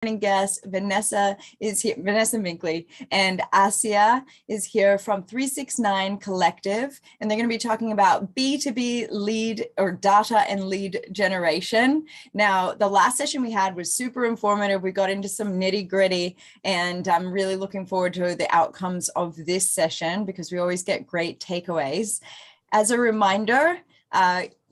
Guest Venessa is here, Venessa Minkley, and Assia is here from 369 Collective, and they're going to be talking about B2B lead or data and lead generation. Now, the last session we had was super informative. We got into some nitty gritty, and I'm really looking forward to the outcomes of this session because we always get great takeaways. As a reminder,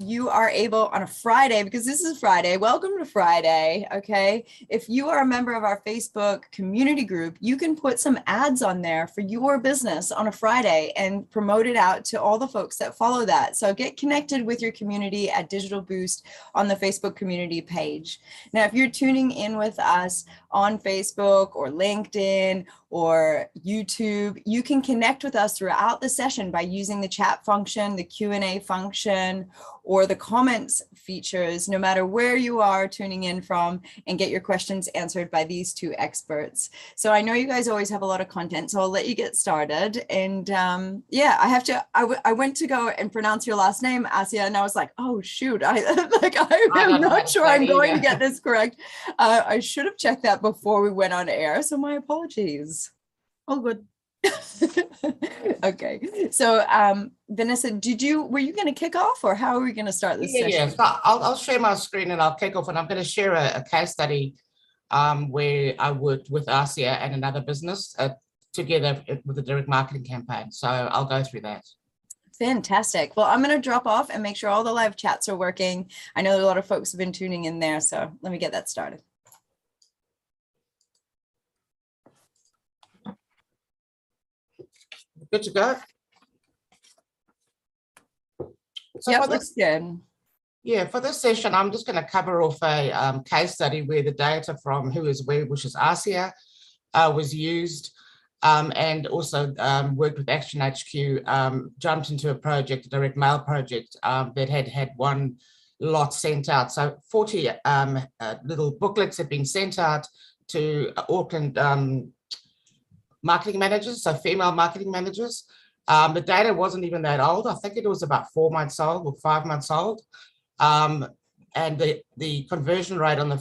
you are able on a Friday, because this is Friday, welcome to Friday, okay? If you are a member of our Facebook community group, you can put some ads on there for your business on a Friday and promote it out to all the folks that follow that. So get connected with your community at Digital Boost on the Facebook community page. Now, if you're tuning in with us on Facebook or LinkedIn or YouTube, you can connect with us throughout the session by using the chat function, the Q&A function, or the comments features, no matter where you are tuning in from, and get your questions answered by these two experts. So I know you guys always have a lot of content, so I'll let you get started. And yeah, I went to go and pronounce your last name, Assia, and I was like, oh shoot, I'm not sure I'm going to get this correct. I should have checked that before we went on air, so my apologies. All good. Okay, so Venessa, were you going to kick off, or how are we going to start this session? Yeah, so I'll share my screen and I'll kick off, and I'm going to share a case study where I worked with Assia and another business together with a direct marketing campaign. So I'll go through that. Fantastic. Well, I'm going to drop off and make sure all the live chats are working. I know a lot of folks have been tuning in there, so let me get that started. Good to go. So yeah, looks good. Yeah, for this session, I'm just going to cover off a case study where the data from Who Is Where, which is Assia, was used, and also worked with Action HQ, jumped into a project, a direct mail project that had one lot sent out. So 40 little booklets had been sent out to Auckland marketing managers, so female marketing managers. The data wasn't even that old. I think it was about 4 months old or 5 months old. And the conversion rate on the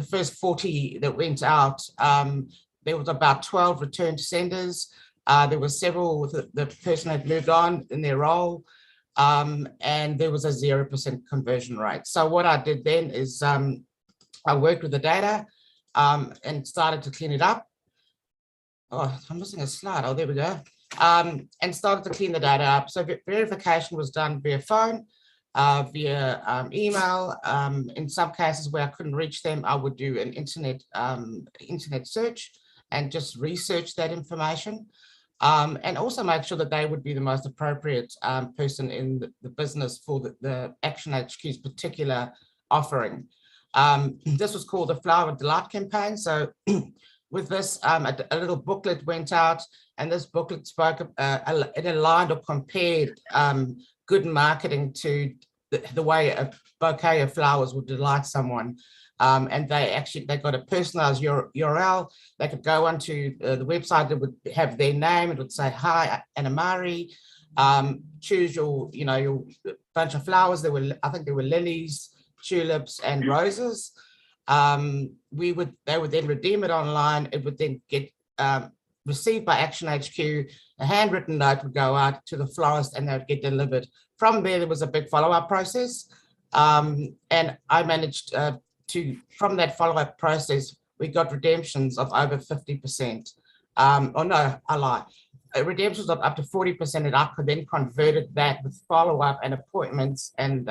first 40 that went out, there was about 12 return to senders. There were several, the person had moved on in their role, and there was a 0% conversion rate. So what I did then is I worked with the data and started to clean it up. Oh, I'm missing a slide. Oh, there we go. And started to clean the data up. So verification was done via phone, via email. In some cases where I couldn't reach them, I would do an internet search and just research that information, and also make sure that they would be the most appropriate person in the business for the Action HQ's particular offering. This was called the Flower Delight campaign. So with this, a little booklet went out, and this booklet spoke, it aligned or compared good marketing to the way a bouquet of flowers would delight someone. And they got a personalized URL. They could go onto the website that would have their name. It would say, hi, Anamari, choose your bunch of flowers. I think there were lilies, tulips, and roses. They would then redeem it online. It would then get received by Action HQ. A handwritten note would go out to the florist, and they would get delivered. From there was a big follow-up process, and I managed from that follow-up process, we got redemptions of over 50%. Oh no, I lie. Redemptions of up to 40%, and I could then converted that with follow-up and appointments and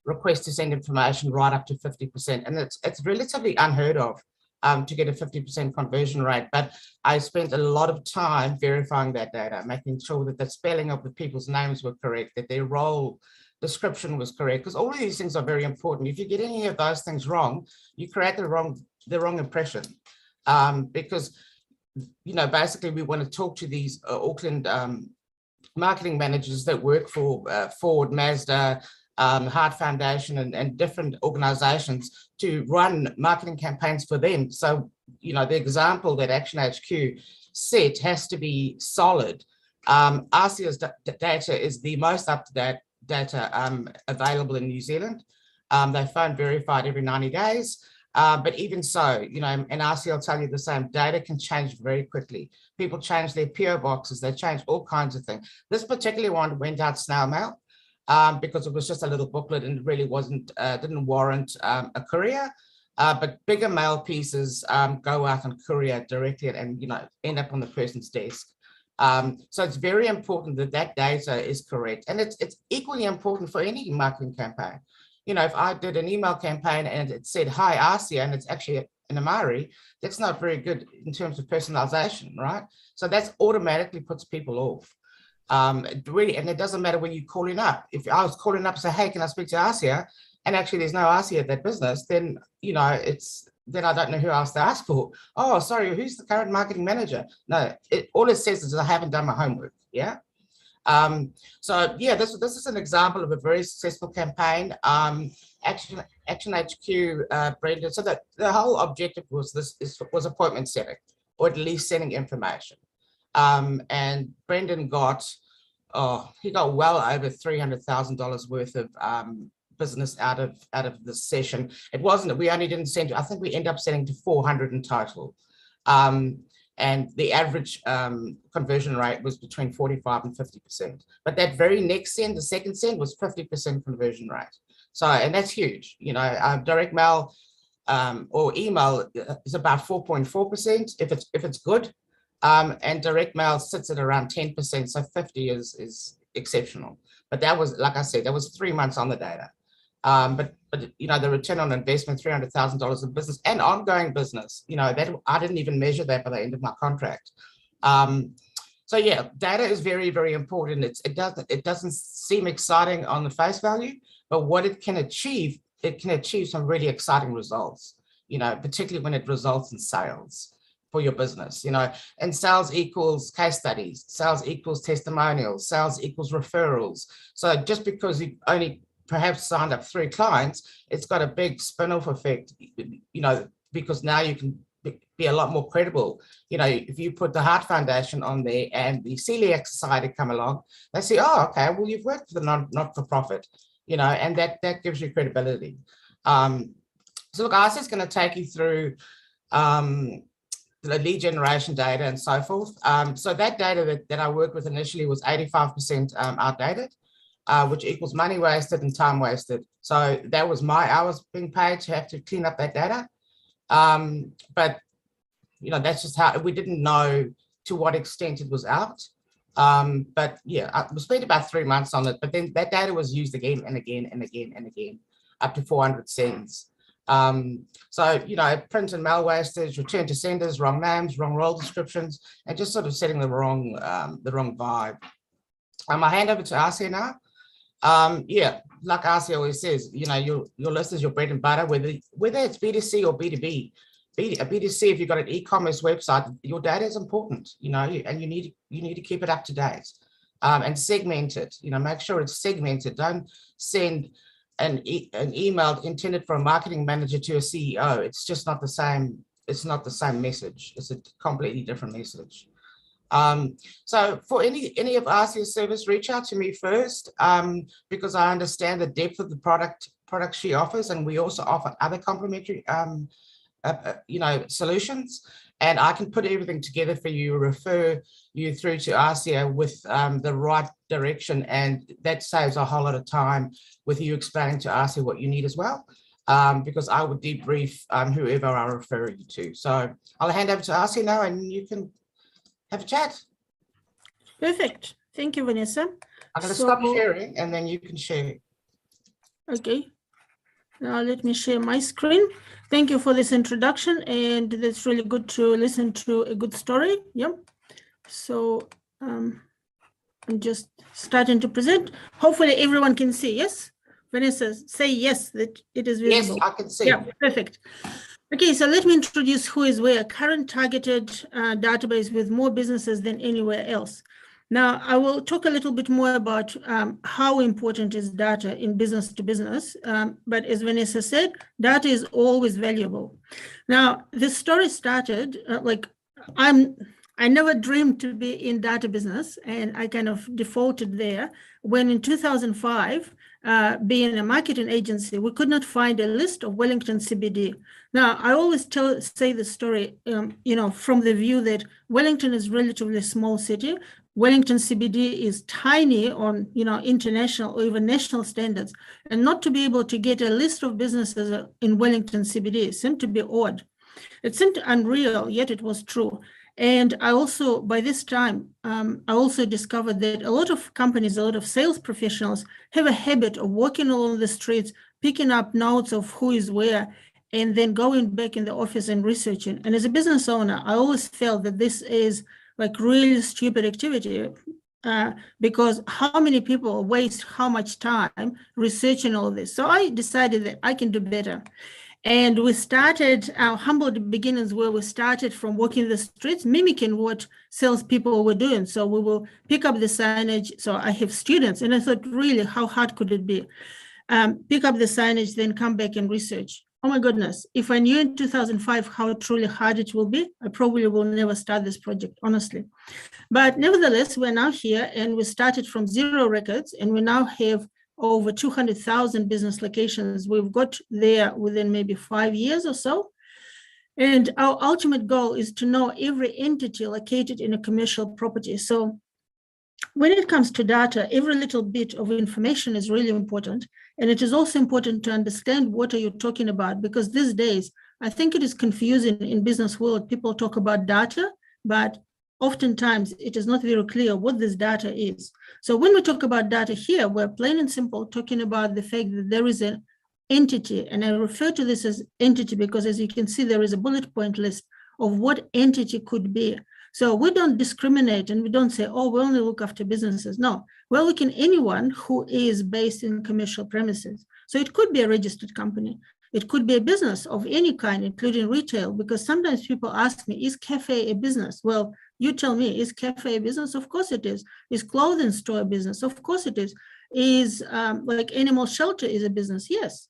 request to send information right up to 50%. And it's relatively unheard of to get a 50% conversion rate. But I spent a lot of time verifying that data, making sure that the spelling of the people's names were correct, that their role description was correct, because all of these things are very important. If you get any of those things wrong, you create the wrong impression. Because, basically we want to talk to these Auckland marketing managers that work for Ford, Mazda, Heart Foundation and different organizations to run marketing campaigns for them. So, the example that Action HQ set has to be solid. Assia's data is the most up-to-date data available in New Zealand. They phone verified every 90 days. But even so, and Assia will tell you the same, data can change very quickly. People change their PO boxes, they change all kinds of things. This particular one went out snail mail because it was just a little booklet and it really didn't warrant a courier. But bigger mail pieces go out on courier directly and end up on the person's desk. So it's very important that data is correct. And it's equally important for any marketing campaign. If I did an email campaign and it said, "Hi, Assia," and it's actually an Amari, that's not very good in terms of personalization, right? So that's automatically puts people off. Really, and it doesn't matter when you're calling up. If I was calling up and say, "Hey, can I speak to Assia?" and actually there's no Assia at that business, then, then I don't know who else to ask for. "Oh, sorry, who's the current marketing manager?" No, all it says is I haven't done my homework, yeah? So yeah, this is an example of a very successful campaign. Action HQ, Brendan. So the whole objective was appointment setting, or at least sending information. And Brendan got well over $300,000 worth of business out of this session. It wasn't, we only didn't send, I think we ended up sending to 400 in total. And the average conversion rate was between 45 and 50%. But that very next send, the second send, was 50% conversion rate. So, and that's huge. Direct mail or email is about 4.4% if it's good, and direct mail sits at around 10%. So 50 is exceptional. But that was, like I said, that was 3 months on the data. But the return on investment, $300,000 in business and ongoing business, that I didn't even measure that by the end of my contract. So yeah, data is very, very important. It doesn't seem exciting on the face value, but what it can achieve some really exciting results, particularly when it results in sales for your business, and sales equals case studies, sales equals testimonials, sales equals referrals. So just because you only perhaps signed up 3 clients, it's got a big spin-off effect, because now you can be a lot more credible. If you put the Heart Foundation on there and the Celiac Society come along, they say, "Oh, okay, well, you've worked for the not-for-profit," and that gives you credibility. So look, Assia's going to take you through the lead generation data and so forth. So that data that I worked with initially was 85% outdated. Which equals money wasted and time wasted. So that was my hours being paid to have to clean up that data. But, that's just how, we didn't know to what extent it was out. But yeah, we spent about 3 months on it, but then that data was used again and again and again and again, up to 400 sends. So, print and mail wastage, return to senders, wrong names, wrong role descriptions, and just sort of setting the wrong vibe. I hand over to Assia now. Yeah, like Assia always says, your list is your bread and butter, whether it's B2C or B2B. B2C, if you've got an e-commerce website, your data is important, and you need to keep it up to date, and segment it. Make sure it's segmented. Don't send an email intended for a marketing manager to a CEO. It's just not the same. It's not the same message. It's a completely different message. So for any of Assia's service, reach out to me first, because I understand the depth of the product she offers, and we also offer other complementary solutions, and I can put everything together for you, refer you through to Assia with the right direction, and that saves a whole lot of time with you explaining to Assia what you need as well, because I would debrief whoever I refer you to. So I'll hand over to Assia now, and you can have a chat. Perfect. Thank you, Venessa. I'm going to stop sharing, and then you can share. Okay. Now let me share my screen. Thank you for this introduction, and it's really good to listen to a good story. Yeah. So I'm just starting to present. Hopefully everyone can see. Yes, Venessa, say yes that it is visible. Yes, I can see. Yeah, perfect. Okay, so let me introduce who is where. Current targeted database with more businesses than anywhere else. Now, I will talk a little bit more about how important is data in business to business. But as Venessa said, data is always valuable. Now, this story started I never dreamed to be in data business, and I kind of defaulted there when in 2005, being a marketing agency, we could not find a list of Wellington CBD. Now, I always say the story, from the view that Wellington is relatively small city. Wellington CBD is tiny on, international or even national standards, and not to be able to get a list of businesses in Wellington CBD seemed to be odd. It seemed unreal, yet it was true. And I also, by this time, I also discovered that a lot of companies, a lot of sales professionals have a habit of walking along the streets, picking up notes of who is where, and then going back in the office and researching. And as a business owner, I always felt that this is like really stupid activity, because how many people waste how much time researching all this? So I decided that I can do better. And we started our humble beginnings, where we started from walking the streets, mimicking what salespeople were doing. So we will pick up the signage. So I have students, and I thought, really, how hard could it be? Pick up the signage, then come back and research. Oh my goodness, if I knew in 2005 how truly hard it will be, I probably will never start this project, honestly. But nevertheless, we're now here, and we started from 0 records, and we now have over 200,000 business locations. We've got there within maybe 5 years or so. And our ultimate goal is to know every entity located in a commercial property. So when it comes to data, every little bit of information is really important. And it is also important to understand what are you talking about, because these days, I think it is confusing in business world. People talk about data, but oftentimes it is not very clear what this data is. So when we talk about data here, we're plain and simple talking about the fact that there is an entity, and I refer to this as entity because, as you can see, there is a bullet point list of what entity could be. So we don't discriminate, and we don't say, oh, we only look after businesses. No, we're looking at anyone who is based in commercial premises. So it could be a registered company. It could be a business of any kind, including retail, because sometimes people ask me, is cafe a business? Well, you tell me, is cafe a business? Of course it is. Is clothing store a business? Of course it is. Is like animal shelter is a business? Yes.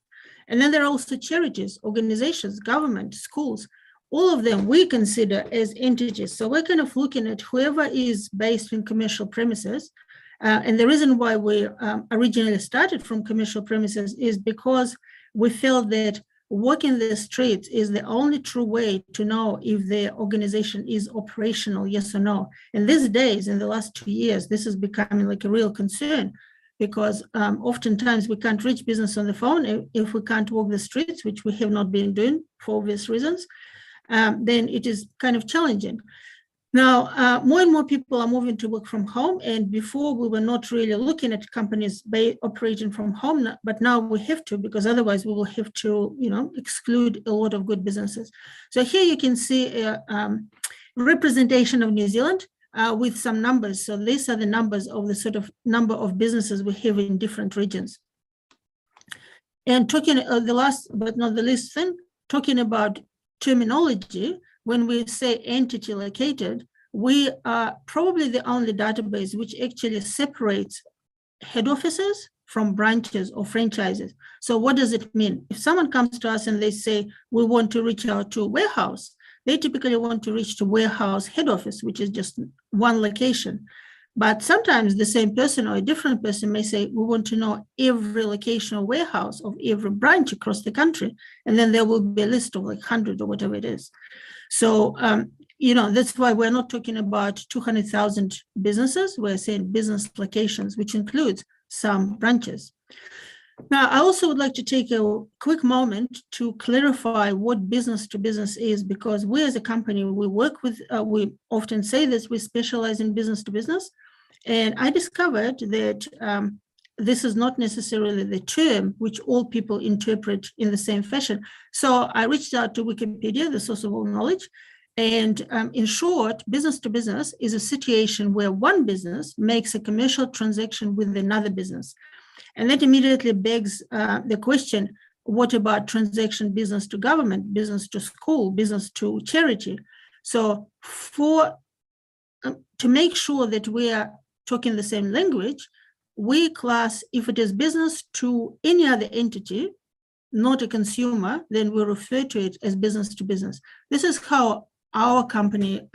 And then there are also charities, organizations, government, schools. All of them we consider as entities. So we're kind of looking at whoever is based in commercial premises. And the reason why we originally started from commercial premises is because we felt that walking the streets is the only true way to know if the organization is operational, yes or no. And these days, in the last 2 years, this is becoming like a real concern, because oftentimes we can't reach business on the phone if we can't walk the streets, which we have not been doing for obvious reasons. Then it is kind of challenging. Now, more and more people are moving to work from home, and before we were not really looking at companies operating from home, but now we have to, because otherwise we will have to, exclude a lot of good businesses. So here you can see a representation of New Zealand with some numbers. So these are the numbers of the sort of number of businesses we have in different regions. And talking the last but not the least thing, talking about terminology, when we say entity located, we are probably the only database which actually separates head offices from branches or franchises. So what does it mean? If someone comes to us and they say, we want to reach out to a warehouse, they typically want to reach to warehouse head office, which is just one location. But sometimes the same person or a different person may say, we want to know every location or warehouse of every branch across the country. And then there will be a list of like 100 or whatever it is. So, that's why we're not talking about 200,000 businesses. We're saying business locations, which includes some branches. Now, I also would like to take a quick moment to clarify what business to business is, because we as a company, we work with, we often say this, we specialize in business to business. And I discovered that this is not necessarily the term which all people interpret in the same fashion. So I reached out to Wikipedia, the source of all knowledge. And in short, business to business is a situation where one business makes a commercial transaction with another business. And that immediately begs the question, what about transaction business to government, business to school, business to charity? So to make sure that we are talking the same language, we class, if it is business to any other entity, not a consumer, then we refer to it as business to business. This is how our company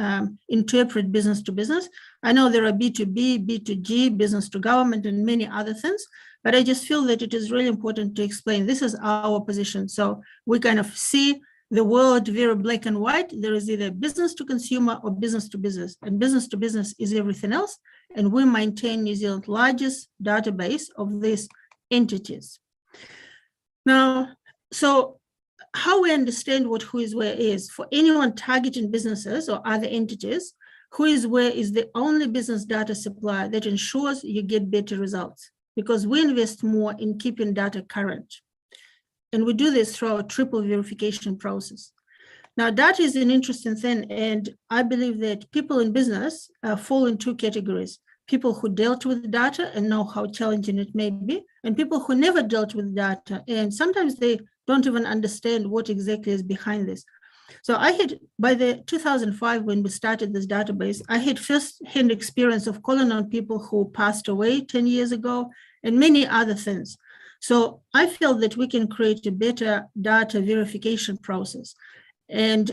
interpret business to business. I know there are B2B, B2G, business to government, and many other things, but I just feel that it is really important to explain this is our position. So we kind of see the world very black and white. There is either business to consumer or business to business, and business to business is everything else. And we maintain New Zealand's largest database of these entities. Now, so how we understand what Who is Where is, for anyone targeting businesses or other entities, Who is Where is the only business data supplier that ensures you get better results, because we invest more in keeping data current. And we do this through our triple verification process. Now, data is an interesting thing, and I believe that people in business fall in two categories: people who dealt with data and know how challenging it may be, and people who never dealt with data, and sometimes they don't even understand what exactly is behind this. So I had, by the 2005, when we started this database, I had first-hand experience of calling on people who passed away 10 years ago and many other things. So I felt that we can create a better data verification process. And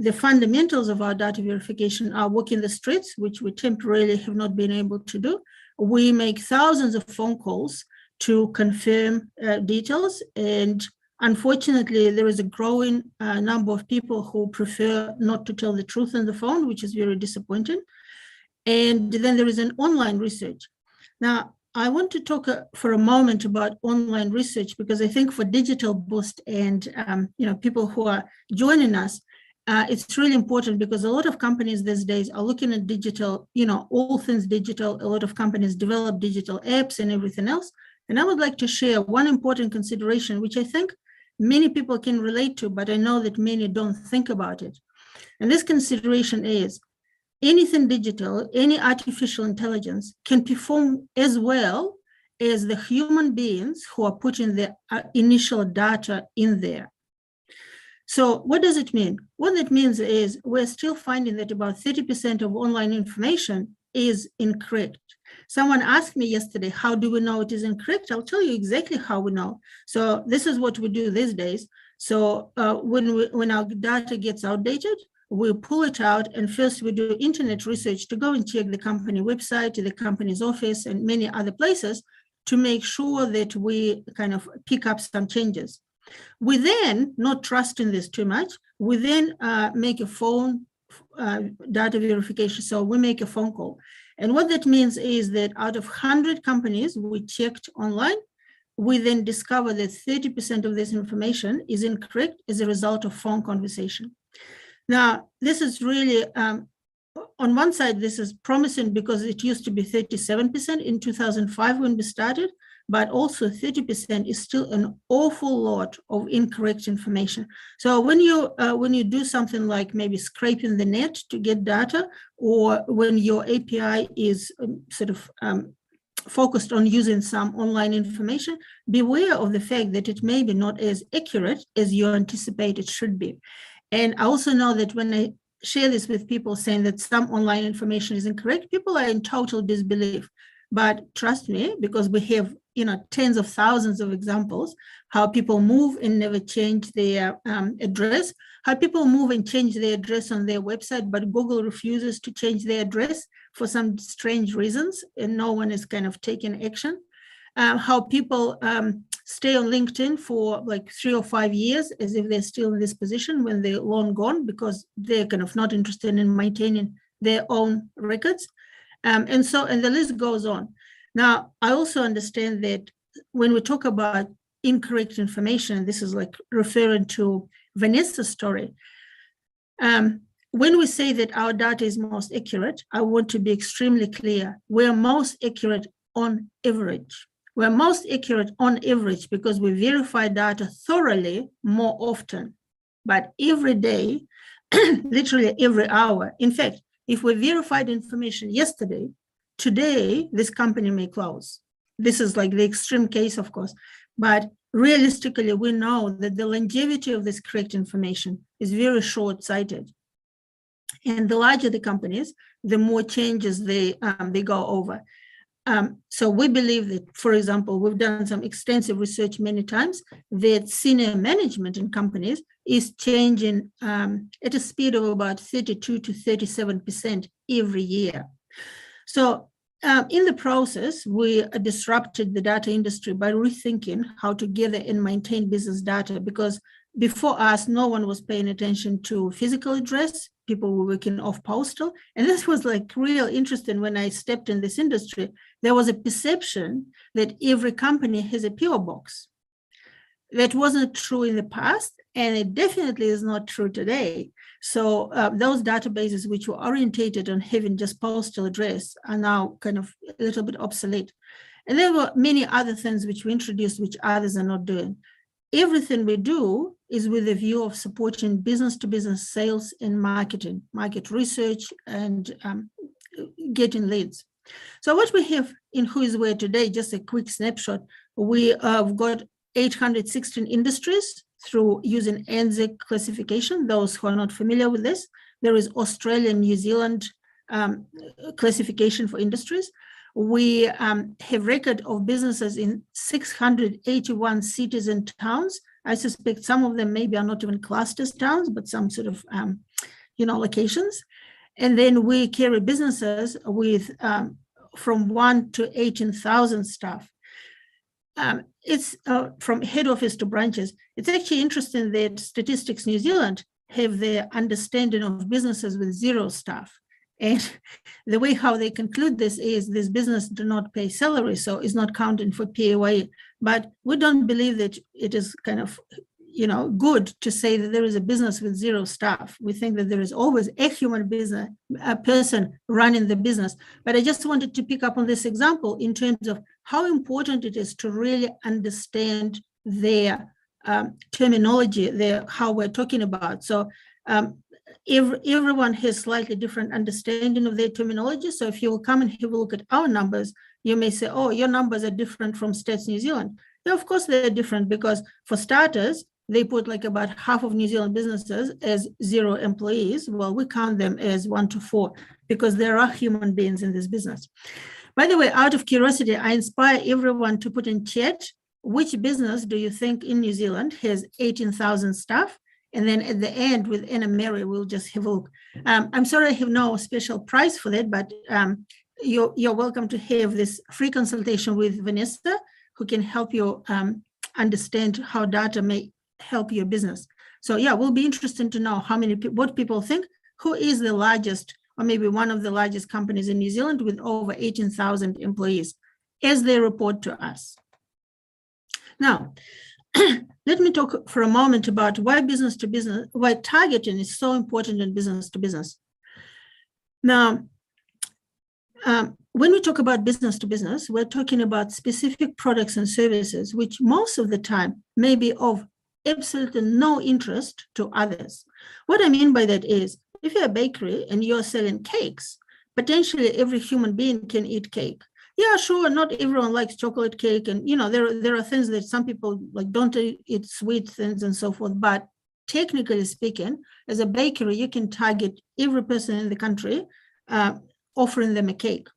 the fundamentals of our data verification are walking the streets, which we temporarily have not been able to do. We make thousands of phone calls to confirm details. And unfortunately, there is a growing number of people who prefer not to tell the truth on the phone, which is very disappointing. And then there is an online research. Now, I want to talk for a moment about online research, because I think for Digital Boost and people who are joining us, it's really important, because a lot of companies these days are looking at digital, all things digital. A lot of companies develop digital apps and everything else. And I would like to share one important consideration, which I think many people can relate to, but I know that many don't think about it. And this consideration is, anything digital, any artificial intelligence can perform as well as the human beings who are putting the initial data in there. So what does it mean? What that means is we're still finding that about 30% of online information is incorrect. Someone asked me yesterday, how do we know it is incorrect? I'll tell you exactly how we know. So this is what we do these days. So when our data gets outdated, we pull it out, and first we do internet research to go and check the company website, the company's office, and many other places to make sure that we kind of pick up some changes. We then, not trusting this too much, we then make a phone data verification. So we make a phone call. And what that means is that out of 100 companies we checked online, we then discover that 30% of this information is incorrect as a result of phone conversation. Now, this is really, on one side, this is promising because it used to be 37% in 2005 when we started, but also 30% is still an awful lot of incorrect information. So when you do something like maybe scraping the net to get data, or when your API is focused on using some online information, beware of the fact that it may be not as accurate as you anticipate it should be. And I also know that when I share this with people saying that some online information is incorrect, people are in total disbelief. But trust me, because we have tens of thousands of examples, how people move and never change their address, how people move and change their address on their website, but Google refuses to change their address for some strange reasons, and no one is kind of taking action. How people stay on LinkedIn for like 3 or 5 years as if they're still in this position when they're long gone, because they're kind of not interested in maintaining their own records. And the list goes on. Now, I also understand that when we talk about incorrect information, this is like referring to Venessa's story. When we say that our data is most accurate, I want to be extremely clear. We're most accurate on average. We're most accurate on average because we verify data thoroughly more often, but every day, literally every hour. In fact, if we verified information yesterday, today, this company may close. This is like the extreme case, of course, but realistically, we know that the longevity of this correct information is very short-sighted. And the larger the companies, the more changes they go over. So we believe that, for example, we've done some extensive research many times that senior management in companies is changing at a speed of about 32 to 37% every year. So in the process, we disrupted the data industry by rethinking how to gather and maintain business data, because before us, no one was paying attention to physical address. People were working off postal. And this was like real interesting. When I stepped in this industry, there was a perception that every company has a PO box. That wasn't true in the past, and it definitely is not true today. So those databases which were orientated on having just postal address are now kind of a little bit obsolete. And there were many other things which we introduced, which others are not doing. Everything we do is with a view of supporting business-to-business sales and marketing, market research, and getting leads. So what we have in Who is Where today, just a quick snapshot, we have got 816 industries through using NZ classification. Those who are not familiar with this, there is Australia and New Zealand classification for industries. We have record of businesses in 681 cities and towns. I suspect some of them maybe are not even classed as towns, but some sort of, locations. And then we carry businesses with from 1 to 18,000 staff. It's from head office to branches. It's actually interesting that Statistics New Zealand have their understanding of businesses with 0 staff. And the way how they conclude this is this business do not pay salary, so it's not counted for PAYE. But we don't believe that it is kind of, good to say that there is a business with 0 staff. We think that there is always a human business, a person running the business. But I just wanted to pick up on this example in terms of how important it is to really understand their terminology, how we're talking about. So everyone has slightly different understanding of their terminology. So if you will come and have a look at our numbers, you may say, oh, your numbers are different from Stats New Zealand. Yeah, of course they're different, because for starters, they put like about half of New Zealand businesses as 0 employees. Well, we count them as 1 to 4 because there are human beings in this business. By the way, out of curiosity, I inspire everyone to put in chat, which business do you think in New Zealand has 18,000 staff? And then at the end with Anna Mary, we'll just have a look. I'm sorry I have no special price for that, but you're welcome to have this free consultation with Venessa, who can help you understand how data may help your business. So yeah, we'll be interested to know what people think, who is the largest, or maybe one of the largest companies in New Zealand with over 18,000 employees as they report to us. Now, let me talk for a moment about why business to business, why targeting is so important in business to business. Now, when we talk about business to business, we're talking about specific products and services, which most of the time may be of absolutely no interest to others. What I mean by that is, if you're a bakery and you're selling cakes, potentially every human being can eat cake. Yeah, sure, not everyone likes chocolate cake, and there are things that some people like don't eat sweet things and so forth. But technically speaking, as a bakery, you can target every person in the country, offering them a cake.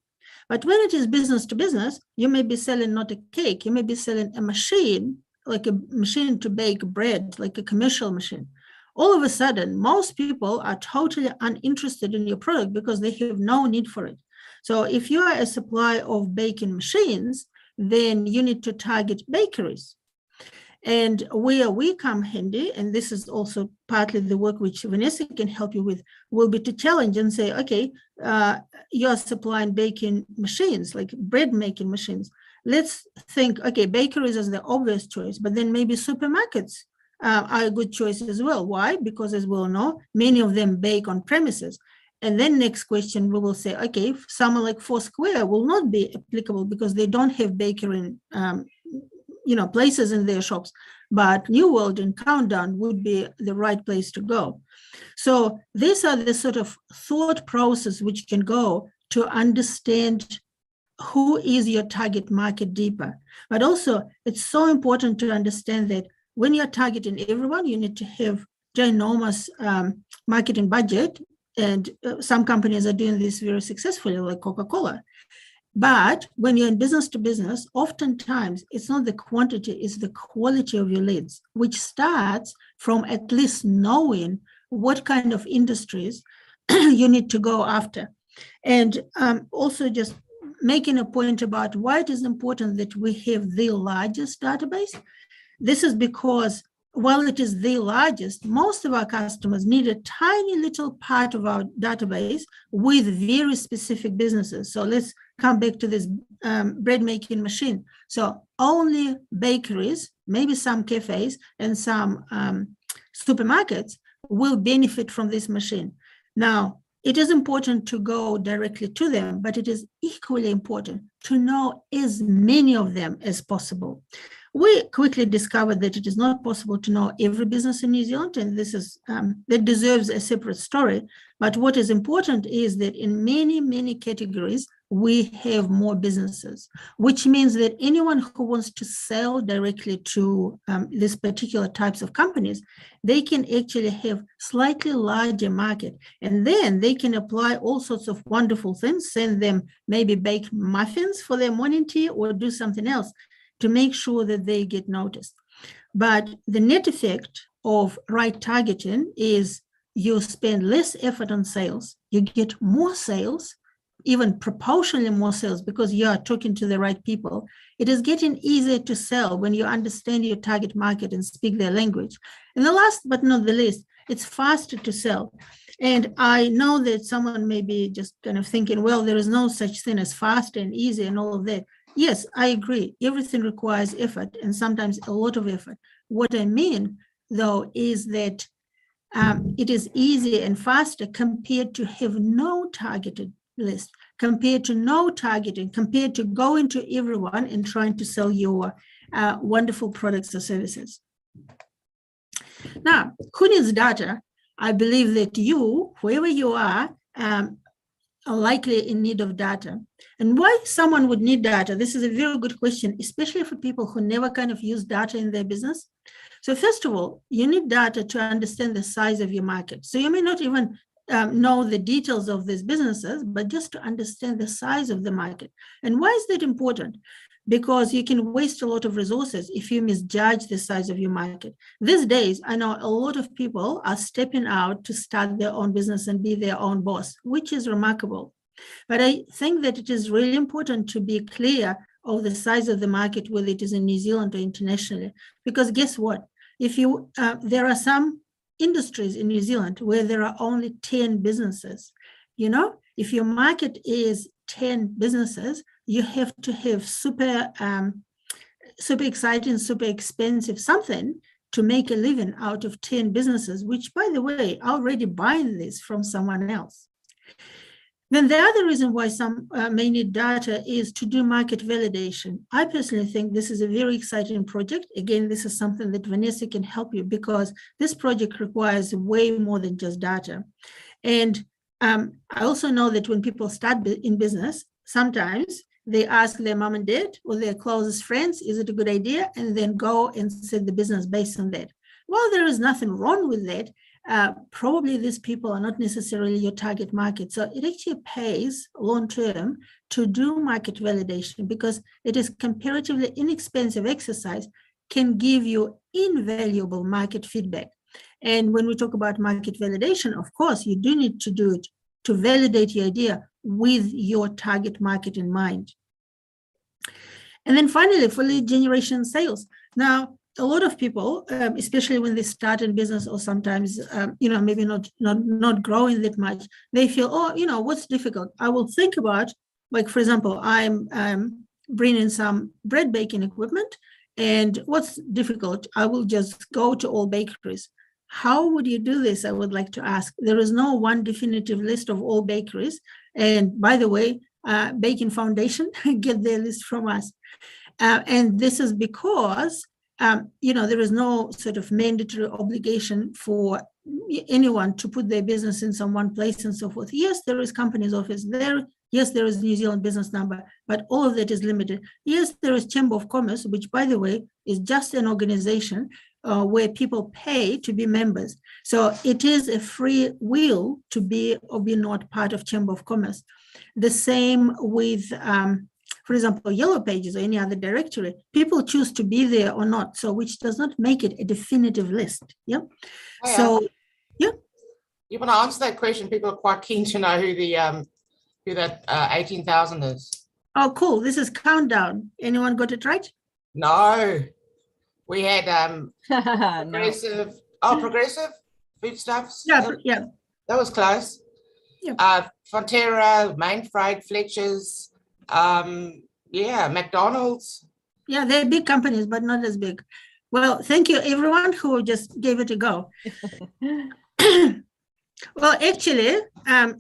But when it is business to business, you may be selling not a cake, you may be selling a machine, like a machine to bake bread, like a commercial machine. All of a sudden, most people are totally uninterested in your product because they have no need for it. So if you are a supplier of baking machines, then you need to target bakeries. And where we come handy, and this is also partly the work which Venessa can help you with, will be to challenge and say, okay, you're supplying baking machines, like bread making machines. Let's think, okay, bakeries is the obvious choice, but then maybe supermarkets are a good choice as well. Why? Because as we all know, many of them bake on premises. And then next question, we will say, okay, someone like Foursquare will not be applicable because they don't have bakery places in their shops, but New World and Countdown would be the right place to go. So these are the sort of thought process which can go to understand who is your target market deeper. But also, it's so important to understand that when you're targeting everyone, you need to have ginormous marketing budget. And some companies are doing this very successfully, like Coca-Cola. But when you're in business to business, oftentimes it's not the quantity, it's the quality of your leads, which starts from at least knowing what kind of industries you need to go after. And also just making a point about why it is important that we have the largest database. This is because while it is the largest, most of our customers need a tiny little part of our database with very specific businesses. So let's come back to this bread making machine. So only bakeries, maybe some cafes and some supermarkets will benefit from this machine. Now, it is important to go directly to them, but it is equally important to know as many of them as possible. We quickly discovered that it is not possible to know every business in New Zealand, and this is that deserves a separate story. But what is important is that in many, many categories, we have more businesses, which means that anyone who wants to sell directly to these particular types of companies, they can actually have slightly larger market, and then they can apply all sorts of wonderful things, send them maybe bake muffins for their morning tea or do something else to make sure that they get noticed. But the net effect of right targeting is you spend less effort on sales, you get more sales, even proportionally more sales because you are talking to the right people. It is getting easier to sell when you understand your target market and speak their language. And the last but not the least, it's faster to sell. And I know that someone may be just kind of thinking, well, there is no such thing as fast and easy and all of that. Yes, I agree. Everything requires effort and sometimes a lot of effort. What I mean, though, is that it is easier and faster compared to have no targeted list, compared to no targeting, compared to going to everyone and trying to sell your wonderful products or services. Now, who needs data? I believe that you, whoever you are likely in need of data. And why someone would need data? This is a very good question, especially for people who never kind of use data in their business. So first of all, you need data to understand the size of your market. So you may not even know the details of these businesses, but just to understand the size of the market. And why is that important? Because you can waste a lot of resources if you misjudge the size of your market. These days, I know a lot of people are stepping out to start their own business and be their own boss, which is remarkable. But I think that it is really important to be clear of the size of the market, whether it is in New Zealand or internationally. Because guess what? If you there are some industries in New Zealand where there are only 10 businesses. You know, if your market is 10 businesses, you have to have super exciting, super expensive something to make a living out of 10 businesses, which, by the way, are already buying this from someone else. Then the other reason why some may need data is to do market validation. I personally think this is a very exciting project. Again, this is something that Venessa can help you because this project requires way more than just data. And I also know that when people start in business, sometimes they ask their mom and dad or their closest friends, is it a good idea? And then go and set the business based on that. While there is nothing wrong with that, probably these people are not necessarily your target market. So it actually pays long-term to do market validation because it is comparatively inexpensive exercise, can give you invaluable market feedback. And when we talk about market validation, of course, you do need to do it to validate your idea with your target market in mind. And then finally, for lead generation sales. Now, a lot of people, especially when they start in business or sometimes, maybe not growing that much, they feel, oh, what's difficult? I will think about, like, for example, I'm bringing some bread baking equipment, and what's difficult? I will just go to all bakeries. How would you do this? I would like to ask. There is no one definitive list of all bakeries. And by the way, Baking Foundation, get their list from us. And this is because there is no sort of mandatory obligation for anyone to put their business in some one place and so forth. Yes, there is company's office there. Yes, there is New Zealand business number, but all of that is limited. Yes, there is Chamber of Commerce, which, by the way, is just an organization where people pay to be members. So it is a free will to be or be not part of Chamber of Commerce. The same with for example, Yellow Pages or any other directory, people choose to be there or not. So which does not make it a definitive list. Yeah. Hey, so, yeah. You want to answer that question? People are quite keen to know who that 18,000 is. Oh, cool. This is countdown. Anyone got it right? No, we had No. progressive foodstuffs. Yeah, yeah. That was close. Yeah. Fonterra, Mainfreight, Fletcher's, yeah, McDonald's. Yeah, they're big companies, but not as big. Well, thank you, everyone who just gave it a go. Well, actually,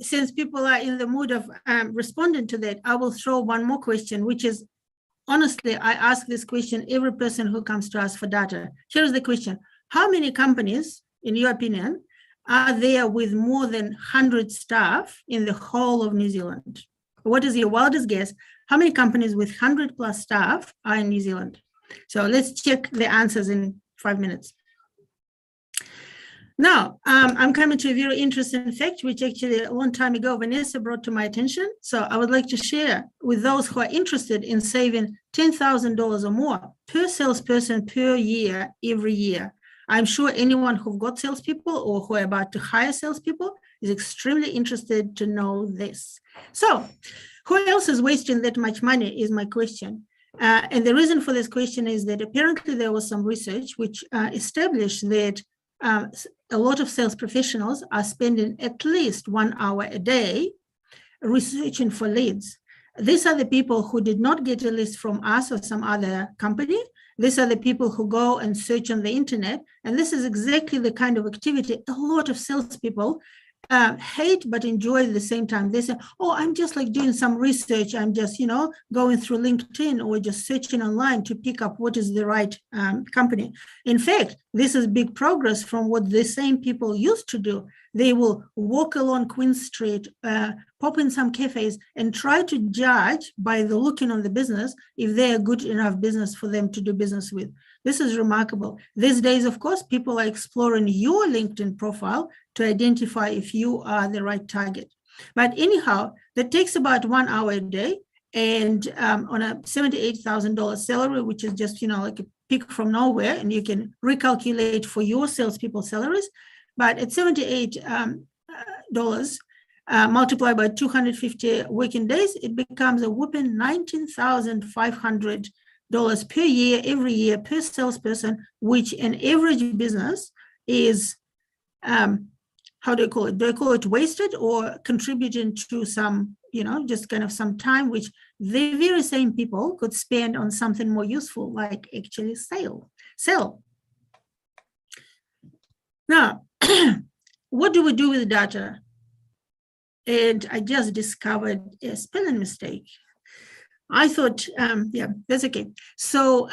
since people are in the mood of responding to that, I will throw one more question, which is, honestly, I ask this question every person who comes to us for data. Here's the question. How many companies, in your opinion, are there with more than 100 staff in the whole of New Zealand? What is your wildest guess? How many companies with 100 plus staff are in New Zealand? So let's check the answers in 5 minutes. Now, I'm coming to a very interesting fact, which actually a long time ago, Venessa brought to my attention. So I would like to share with those who are interested in saving $10,000 or more per salesperson per year, every year. I'm sure anyone who've got salespeople or who are about to hire salespeople is extremely interested to know this. So who else is wasting that much money is my question. And the reason for this question is that apparently there was some research which established that a lot of sales professionals are spending at least 1 hour a day researching for leads. These are the people who did not get a list from us or some other company. These are the people who go and search on the internet. And this is exactly the kind of activity a lot of salespeople hate but enjoy at the same time. They say, oh, I'm just like doing some research. I'm just, going through LinkedIn or just searching online to pick up what is the right company. In fact, this is big progress from what the same people used to do. They will walk along Queen Street, pop in some cafes and try to judge by the looking on the business if they're good enough business for them to do business with. This is remarkable. These days, of course, people are exploring your LinkedIn profile to identify if you are the right target. But anyhow, that takes about 1 hour a day. And on a $78,000 salary, which is just, like a pick from nowhere, and you can recalculate for your salespeople salaries. But at $78 multiplied by 250 working days, it becomes a whopping $19,500 per year, every year per salesperson, which an average business is, how do I call it? Do I call it wasted or contributing to some, just kind of some time, which the very same people could spend on something more useful, like actually sell. Now, what do we do with data? And I just discovered a spelling mistake. I thought, yeah, that's okay. So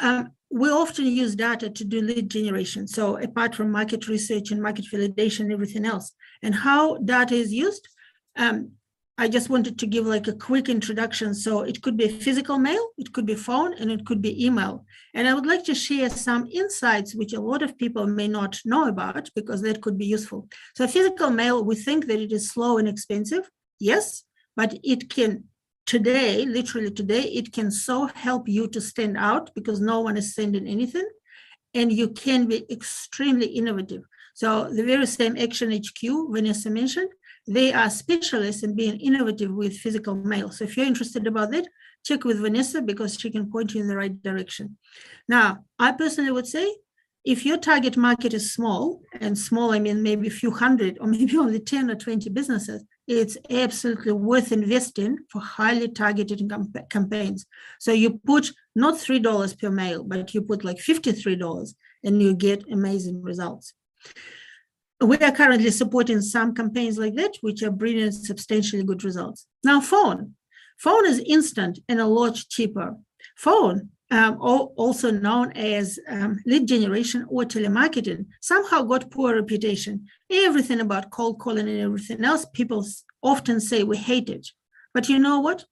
we often use data to do lead generation. So apart from market research and market validation and everything else, and how data is used, I just wanted to give like a quick introduction. So it could be physical mail, it could be phone, and it could be email. And I would like to share some insights which a lot of people may not know about because that could be useful. So physical mail, we think that it is slow and expensive. Yes, but it can today, literally today, it can so help you to stand out because no one is sending anything, and you can be extremely innovative. So the very same Action HQ Venessa mentioned, they are specialists in being innovative with physical mail. So if you're interested about that, check with Venessa because she can point you in the right direction. Now, I personally would say, if your target market is small, and small, I mean maybe a few hundred or maybe only 10 or 20 businesses, it's absolutely worth investing for highly targeted campaigns. So you put not $3 per mail, but you put like $53 and you get amazing results. We are currently supporting some campaigns like that, which are bringing substantially good results. Now, phone is instant and a lot cheaper. Phone, also known as lead generation or telemarketing, somehow got poor reputation. Everything about cold calling and everything else, people often say we hate it. But you know what?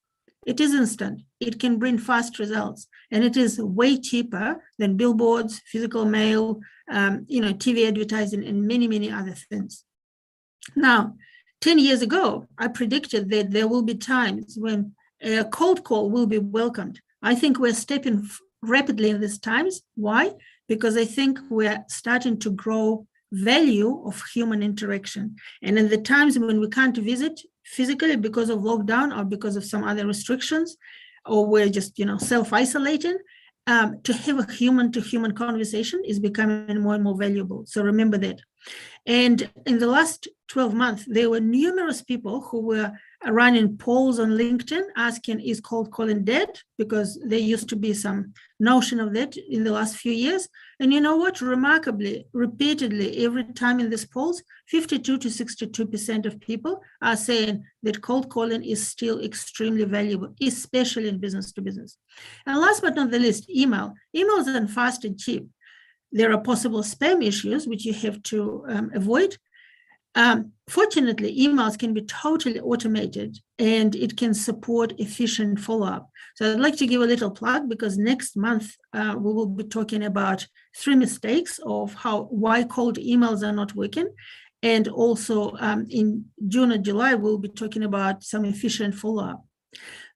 It is instant. It can bring fast results, and it is way cheaper than billboards, physical mail, TV advertising, and many, many other things. Now, 10 years ago, I predicted that there will be times when a cold call will be welcomed. I think we're stepping rapidly in these times. Why? Because I think we're starting to grow value of human interaction. And in the times when we can't visit physically because of lockdown or because of some other restrictions, or we're just, self-isolating, to have a human-to-human conversation is becoming more and more valuable. So remember that. And in the last 12 months, there were numerous people who were running polls on LinkedIn asking, is cold calling dead? Because there used to be some notion of that in the last few years. And you know what? Remarkably, repeatedly, every time in these polls, 52 to 62% of people are saying that cold calling is still extremely valuable, especially in business to business. And last but not the least, email. Email is fast and cheap. There are possible spam issues, which you have to avoid. Fortunately, emails can be totally automated and it can support efficient follow-up. So I'd like to give a little plug because next month we will be talking about 3 mistakes of why cold emails are not working. And also in June or July, we'll be talking about some efficient follow-up.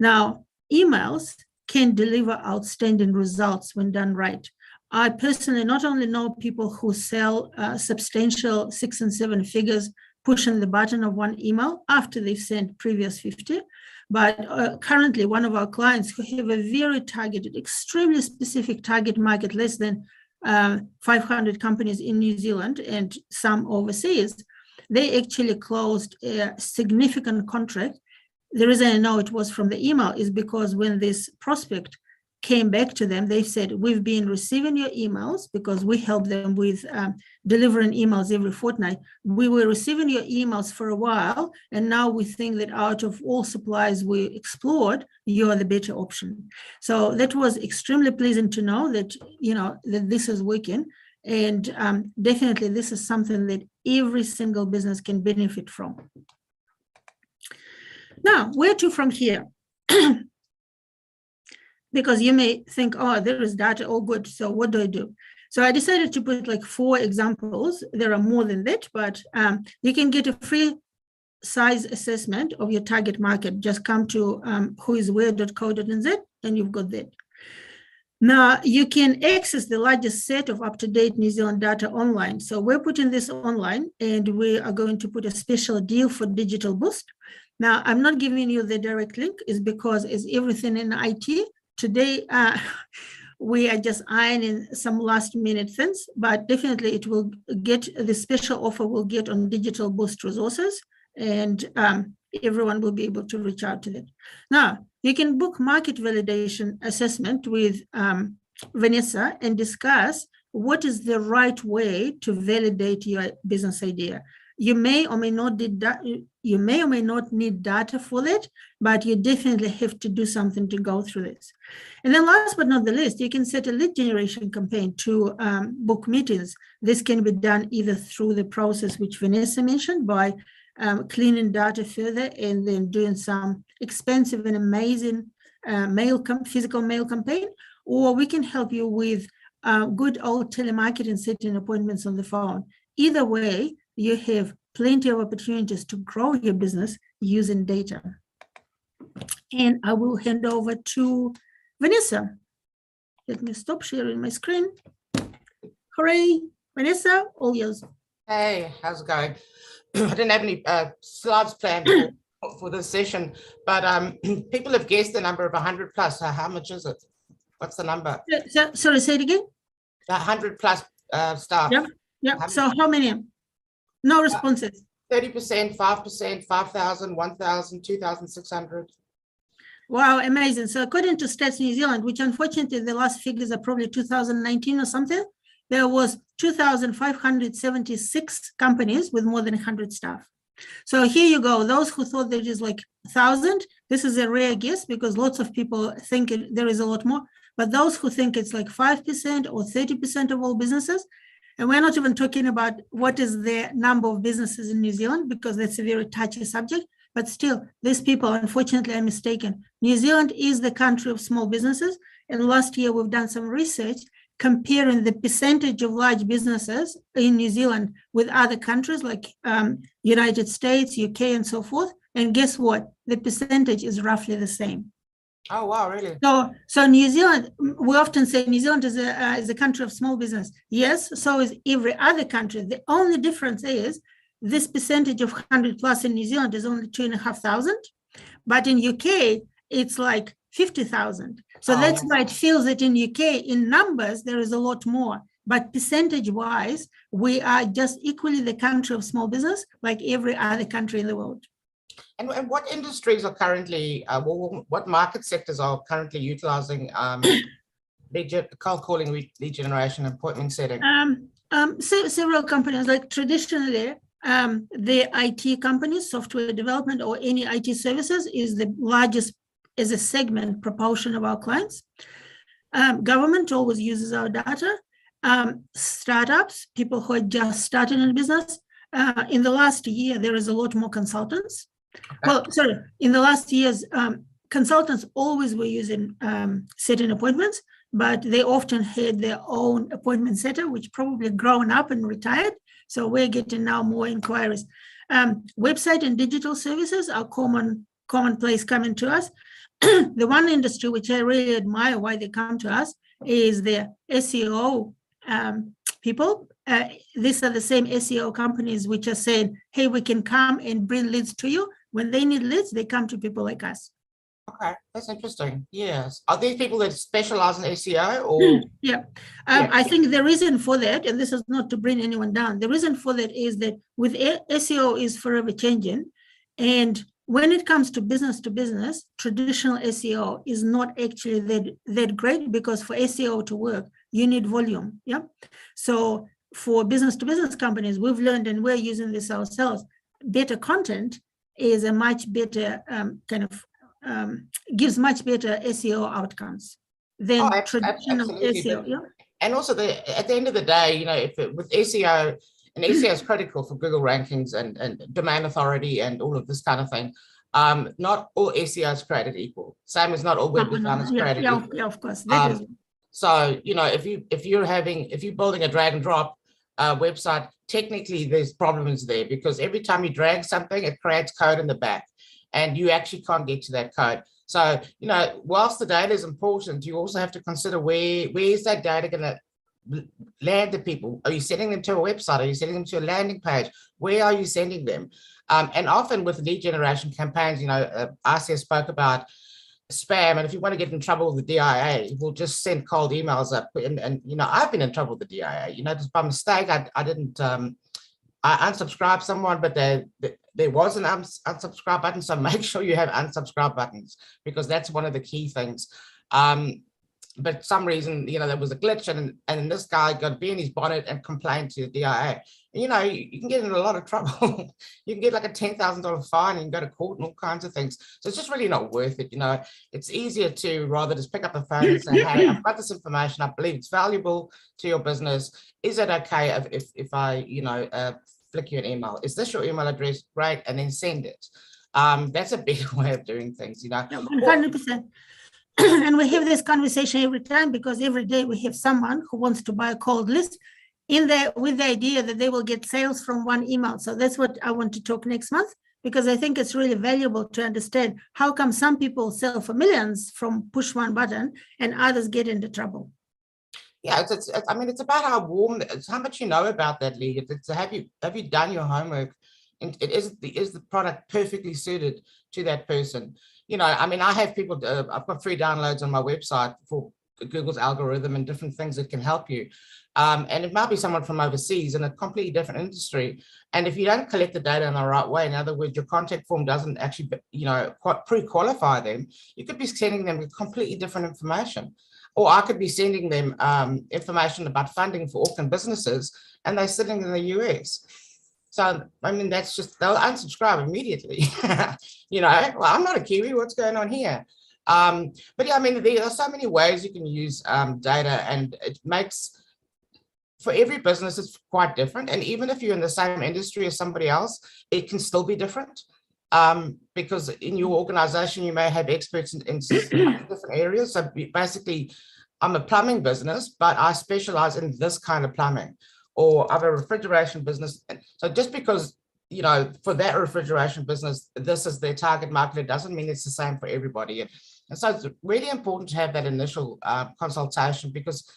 Now, emails can deliver outstanding results when done right. I personally not only know people who sell substantial 6 and 7 figures pushing the button of one email after they've sent previous 50, but currently one of our clients who have a very targeted, extremely specific target market, less than 500 companies in New Zealand and some overseas, they actually closed a significant contract. The reason I know it was from the email is because when this prospect came back to them, they said, we've been receiving your emails because we help them with delivering emails every fortnight. We were receiving your emails for a while, and now we think that out of all suppliers we explored, you are the better option. So that was extremely pleasant to know that, that this is working. And definitely this is something that every single business can benefit from. Now, where to from here? Because you may think, oh, there is data, all good. So what do I do? So I decided to put like 4 examples. There are more than that, but you can get a free size assessment of your target market. Just come to whoiswhere.co.nz and you've got that. Now you can access the largest set of up-to-date New Zealand data online. So we're putting this online and we are going to put a special deal for Digital Boost. Now I'm not giving you the direct link is because as everything in IT, today, we are just ironing some last minute things, but definitely it will get, the special offer will get on Digital Boost resources and everyone will be able to reach out to that. Now, you can book market validation assessment with Venessa and discuss what is the right way to validate your business idea. You may or may not need data for that, but you definitely have to do something to go through this. And then last but not the least, you can set a lead generation campaign to book meetings. This can be done either through the process which Venessa mentioned by cleaning data further and then doing some expensive and amazing physical mail campaign, or we can help you with good old telemarketing, setting appointments on the phone. Either way, you have plenty of opportunities to grow your business using data. And I will hand over to Venessa. Let me stop sharing my screen. Hooray, Venessa, all yours. Hey, how's it going? I didn't have any slides planned for this session, but people have guessed the number of 100 plus. How much is it? What's the number? Sorry, say it again. 100 plus staff. Yeah. So how many? No responses. 30%, 5%, 5,000, 1,000, 2,600. Wow, amazing. So according to Stats New Zealand, which unfortunately the last figures are probably 2019 or something, there was 2,576 companies with more than 100 staff. So here you go. Those who thought there is like 1,000, this is a rare guess because lots of people think there is a lot more. But those who think it's like 5% or 30% of all businesses, and we're not even talking about what is the number of businesses in New Zealand because that's a very touchy subject, but still these people unfortunately are mistaken. New Zealand is the country of small businesses, and last year we've done some research comparing the percentage of large businesses in New Zealand with other countries like United States, UK, and so forth. And guess what? The percentage is roughly the same. Oh, wow, really? So New Zealand, we often say New Zealand is a country of small business. Yes, so is every other country. The only difference is this percentage of 100 plus in New Zealand is only 2,500, but in UK, it's like 50,000. So that's why it feels that in UK, in numbers, there is a lot more. But percentage-wise, we are just equally the country of small business, like every other country in the world. And what industries are currently, what market sectors are currently utilizing cold calling, lead generation, appointment setting? Several companies, like traditionally, the IT companies, software development or any IT services is the largest as a segment proportion of our clients. Government always uses our data. Startups, people who are just starting in business. In the last year, there is a lot more consultants. Okay. Well, sorry, in the last years, consultants always were using setting appointments, but they often had their own appointment setter, which probably grown up and retired. So we're getting now more inquiries. Website and digital services are commonplace coming to us. The one industry which I really admire why they come to us is the SEO people. These are the same SEO companies which are saying, hey, we can come and bring leads to you. When they need leads, they come to people like us. Okay, that's interesting. Yes. Are these people that specialize in SEO or? Yeah. I think the reason for that, and this is not to bring anyone down, the reason for that is that with SEO is forever changing. And when it comes to business, traditional SEO is not actually that great, because for SEO to work, you need volume. Yeah. So for business to business companies, we've learned, and we're using this ourselves, better content is a much better gives much better SEO outcomes than traditional SEO. Yeah. And also at the end of the day, with SEO, and SEO is critical for Google rankings and domain authority and all of this kind of thing. Not all SEO is created equal. Same as not all web design is created equal. Yeah, of course. So, if you're building a drag and drop website, technically there's problems there, because every time you drag something, it creates code in the back, and you actually can't get to that code. So, whilst the data is important, you also have to consider where is that data going to land the people? Are you sending them to a website? Are you sending them to a landing page? Where are you sending them? And often with lead generation campaigns, Assia spoke about spam, and if you want to get in trouble with the DIA, we'll just send cold emails up. And I've been in trouble with the DIA. Just by mistake, I didn't. I unsubscribed someone, but there was an unsubscribe button. So make sure you have unsubscribe buttons, because that's one of the key things. But for some reason, there was a glitch, and this guy got in his bonnet and complained to the DIA. You can get in a lot of trouble. You can get like a $10,000 fine and go to court and all kinds of things. So it's just really not worth it. It's easier to rather just pick up the phone and say, hey, I've got this information. I believe it's valuable to your business. Is it okay if I, flick you an email? Is this your email address? Great. And then send it. That's a better way of doing things, 100%. And we have this conversation every time, because every day we have someone who wants to buy a cold list with the idea that they will get sales from one email. So that's what I want to talk next month, because I think it's really valuable to understand how come some people sell for millions from push one button and others get into trouble. Yeah, it's about how warm, it's how much you know about that lead. It's have you done your homework, and is the product perfectly suited to that person? I have people, I've got free downloads on my website for Google's algorithm and different things that can help you. And it might be someone from overseas in a completely different industry. And if you don't collect the data in the right way, in other words, your contact form doesn't actually, pre-qualify them, you could be sending them completely different information. Or I could be sending them information about funding for Auckland businesses, and they're sitting in the US. So, that's just, they'll unsubscribe immediately. Well, I'm not a Kiwi, what's going on here? But yeah, there are so many ways you can use data, and it makes, for every business, it's quite different. And even if you're in the same industry as somebody else, it can still be different. Because in your organization, you may have experts in different areas. So basically, I'm a plumbing business, but I specialize in this kind of plumbing. Or I'm a refrigeration business. So just because, for that refrigeration business, this is their target market, it doesn't mean it's the same for everybody. And so it's really important to have that initial consultation, because,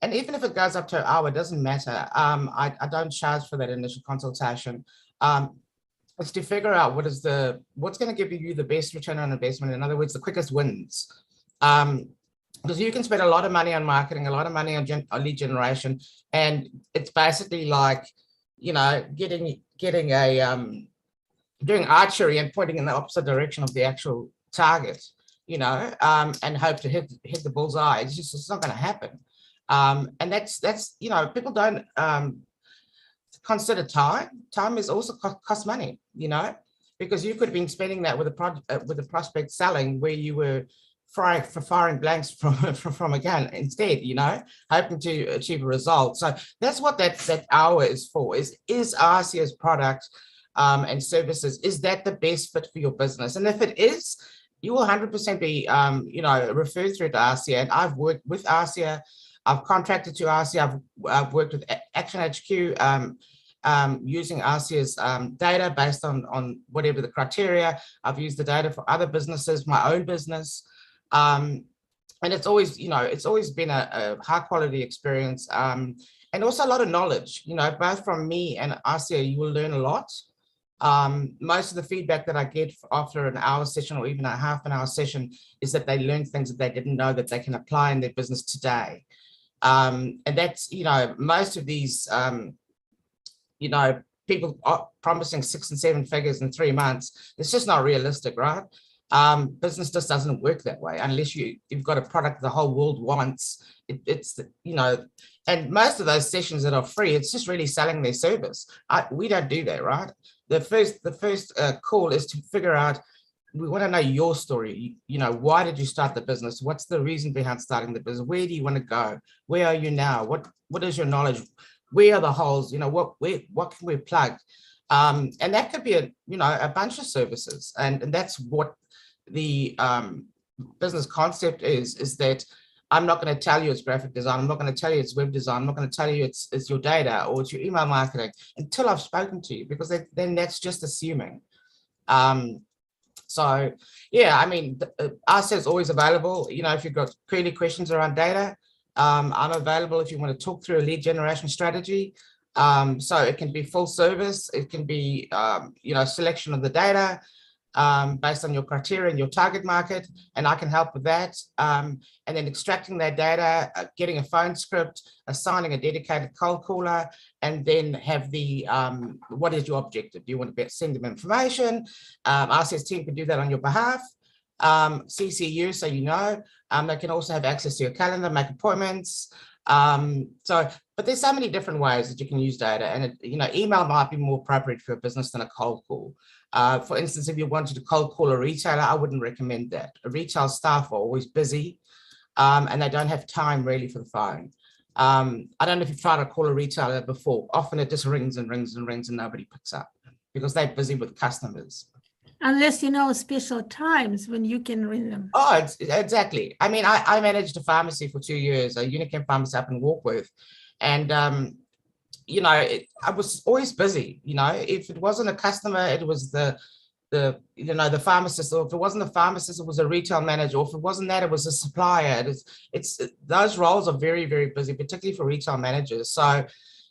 and even if it goes up to an hour, it doesn't matter. I don't charge for that initial consultation. It's to figure out what's going to give you the best return on investment. In other words, the quickest wins. Because you can spend a lot of money on marketing, a lot of money on lead generation, and it's basically like, you know, getting a doing archery and pointing in the opposite direction of the actual target, you know, and hope to hit the bullseye. It's not going to happen. And that's you know, people don't consider time. Time is also cost money, you know, because you could have been spending that with a prospect selling where you were firing blanks from a gun instead, you know, hoping to achieve a result. So that's what that hour is for. Is Assia's product and services, is that the best fit for your business? And if it is, you will 100% be you know, referred through to Assia. And I've worked with Assia. I've contracted to Assia. I've worked with Action HQ using Assia's data based on whatever the criteria. I've used the data for other businesses, my own business. And it's always, you know, it's always been a high quality experience, and also a lot of knowledge, you know, both from me and Assia. You will learn a lot. Most of the feedback that I get after an hour session or even a half an hour session is that they learn things that they didn't know that they can apply in their business today. And that's, you know, most of these, you know, people are promising 6 and 7 figures in 3 months. It's just not realistic, right? Business just doesn't work that way unless you've got a product the whole world wants. It's you know, and most of those sessions that are free, it's just really selling their service. We don't do that, right? The first call is to figure out, we want to know your story. You know, why did you start the business? What's the reason behind starting the business? Where do you want to go? Where are you now? What is your knowledge? Where are the holes? You know, what can we plug? And that could be a bunch of services, and that's what the business concept is that I'm not going to tell you it's graphic design. I'm not going to tell you it's web design. I'm not going to tell you it's your data or it's your email marketing until I've spoken to you, because then that's just assuming. So yeah, I mean, Assia is always available. You know, if you've got query questions around data, I'm available if you want to talk through a lead generation strategy. So it can be full service. It can be, you know, selection of the data based on your criteria and your target market, and I can help with that. And then extracting that data, getting a phone script, assigning a dedicated cold caller, and then have the, what is your objective? Do you want to send them information? Assia's team can do that on your behalf. CCU, so you know, they can also have access to your calendar, make appointments. But there's so many different ways that you can use data, and you know, email might be more appropriate for a business than a cold call. For instance, if you wanted to cold call a retailer, I wouldn't recommend that. A retail staff are always busy, and they don't have time really for the phone. I don't know if you've tried to call a retailer before. Often it just rings and rings and rings and nobody picks up because they're busy with customers. Unless you know special times when you can ring them. Oh, exactly. I mean, I managed a pharmacy for 2 years, a Unichem pharmacy up in Warkworth. And, you know, I was always busy. You know, if it wasn't a customer, it was the pharmacist, or if it wasn't a pharmacist, it was a retail manager, or if it wasn't that, it was a supplier. Those roles are very, very busy, particularly for retail managers. So,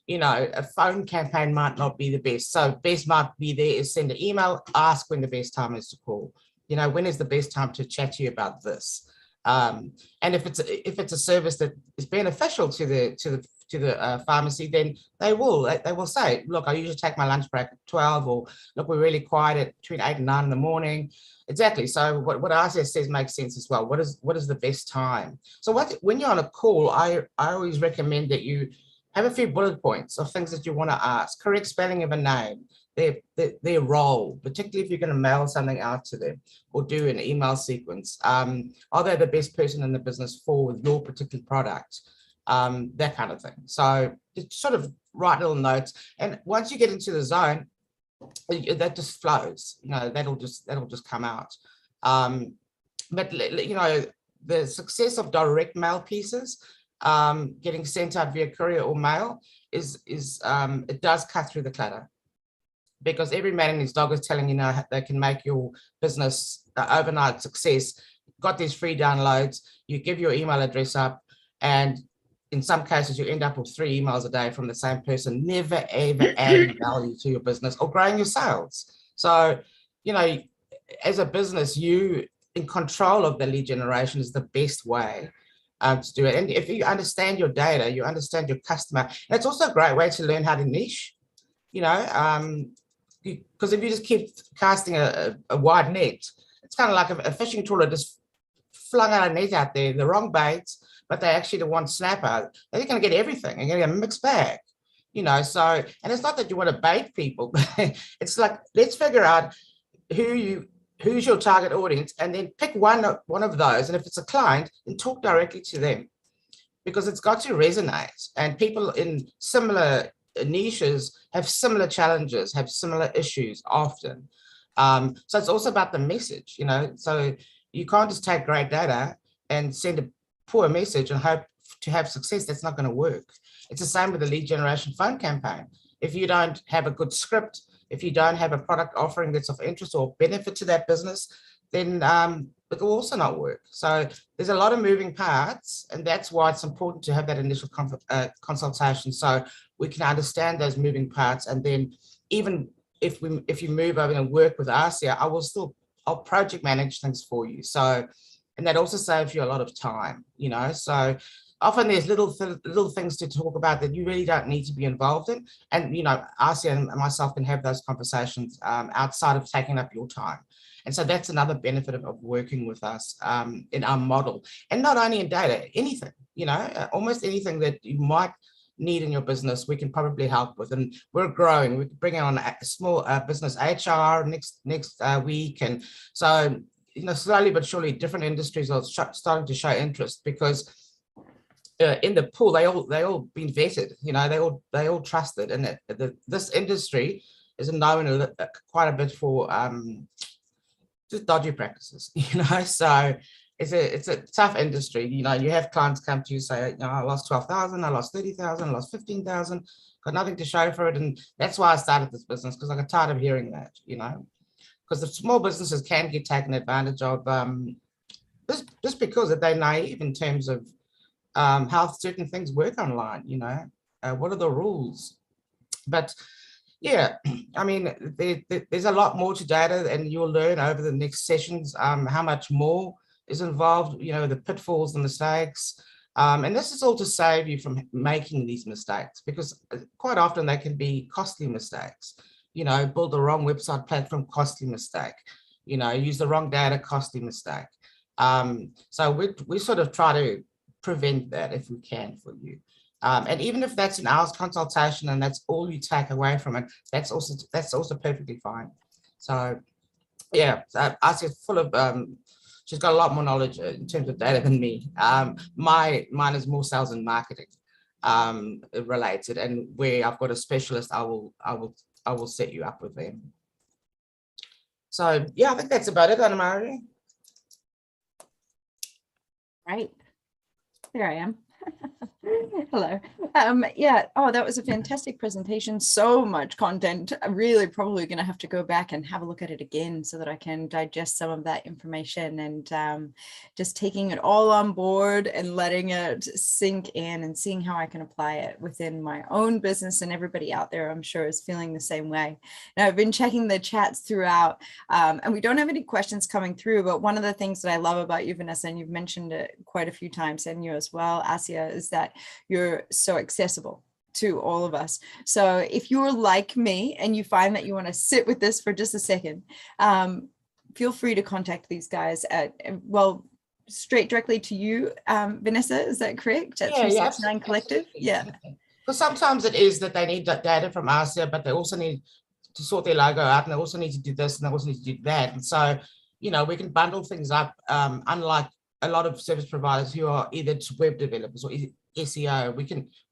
you know, a phone campaign might not be the best. So best might be there is send an email, ask when the best time is to call. You know, when is the best time to chat to you about this? And if it's a service that is beneficial to the pharmacy, then they will say, look, I usually take my lunch break at 12, or look, we're really quiet at between 8 and 9 in the morning. Exactly. So what Assia says makes sense as well. What is the best time? So when you're on a call, I always recommend that you have a few bullet points of things that you want to ask. Correct spelling of a name, their role, particularly if you're going to mail something out to them or do an email sequence. Are they the best person in the business for your particular product? That kind of thing. So just sort of write little notes. And once you get into the zone, that just flows. You know, that'll just come out. But you know, the success of direct mail pieces, getting sent out via courier or mail is it does cut through the clutter, because every man and his dog is telling you now they can make your business overnight success. Got these free downloads, you give your email address up, and in some cases you end up with 3 emails a day from the same person, never ever adding value to your business or growing your sales. So, you know, as a business, in control of the lead generation is the best way to do it. And if you understand your data, you understand your customer, and it's also a great way to learn how to niche, you know, because if you just keep casting a wide net, it's kind of like a fishing trawler just flung out a net out there, the wrong baits, but they actually the one snapper, they're going to get everything and get a mixed bag, you know. So, and it's not that you want to bait people, it's like, let's figure out who's your target audience, and then pick one of those. And if it's a client, then talk directly to them, because it's got to resonate. And people in similar niches have similar challenges, have similar issues often. So it's also about the message, you know. So you can't just take great data and send a poor message and hope to have success. That's not going to work. It's the same with the lead generation phone campaign. If you don't have a good script, if you don't have a product offering that's of interest or benefit to that business, then it will also not work. So there's a lot of moving parts, and that's why it's important to have that initial consultation, so we can understand those moving parts. And then even if you move over and work with Assia, I'll project manage things for you. So, and that also saves you a lot of time, you know. So often there's little things to talk about that you really don't need to be involved in. And, you know, Assia and myself can have those conversations outside of taking up your time. And so that's another benefit of working with us in our model. And not only in data, anything, you know, almost anything that you might need in your business, we can probably help with. And we're growing. We're bringing on a small business HR next week. And so, you know, slowly but surely different industries are starting to show interest, because in the pool, they all been vetted, you know, they all trusted, and this industry is known quite a bit for just dodgy practices, you know. So it's a tough industry, you know. You have clients come to you say, you know, I lost 12,000, I lost 30,000, I lost 15,000, got nothing to show for it. And that's why I started this business, because I got tired of hearing that, you know, because the small businesses can get taken advantage of just because they're naive in terms of how certain things work online, you know, what are the rules? But yeah, I mean, there's a lot more to data, and you'll learn over the next sessions how much more is involved, you know, the pitfalls, the mistakes. And this is all to save you from making these mistakes, because quite often they can be costly mistakes. You know, build the wrong website platform, costly mistake. You know, use the wrong data, costly mistake. So we sort of try to prevent that if we can for you. And even if that's an hour's consultation and that's all you take away from it, that's also perfectly fine. So yeah, so Assia's full of she's got a lot more knowledge in terms of data than me. Mine is more sales and marketing related, and where I've got a specialist, I will set you up with them. So yeah, I think that's about it, Anna-Maria. Right. There I am. Hello. Yeah. Oh, that was a fantastic presentation. So much content. I'm really probably going to have to go back and have a look at it again so that I can digest some of that information, and just taking it all on board and letting it sink in and seeing how I can apply it within my own business. And everybody out there, I'm sure, is feeling the same way. Now, I've been checking the chats throughout, and we don't have any questions coming through, but one of the things that I love about you, Venessa, and you've mentioned it quite a few times, and you as well, Assia, is that you're so accessible to all of us. So if you're like me and you find that you want to sit with this for just a second, feel free to contact these guys at, well, straight directly to you, Venessa, is that correct? At 369 Collective? Yeah. Because sometimes it is that they need that data from Assia, but they also need to sort their logo out, and they also need to do this, and they also need to do that. And so, you know, we can bundle things up, unlike a lot of service providers who are either web developers or SEO.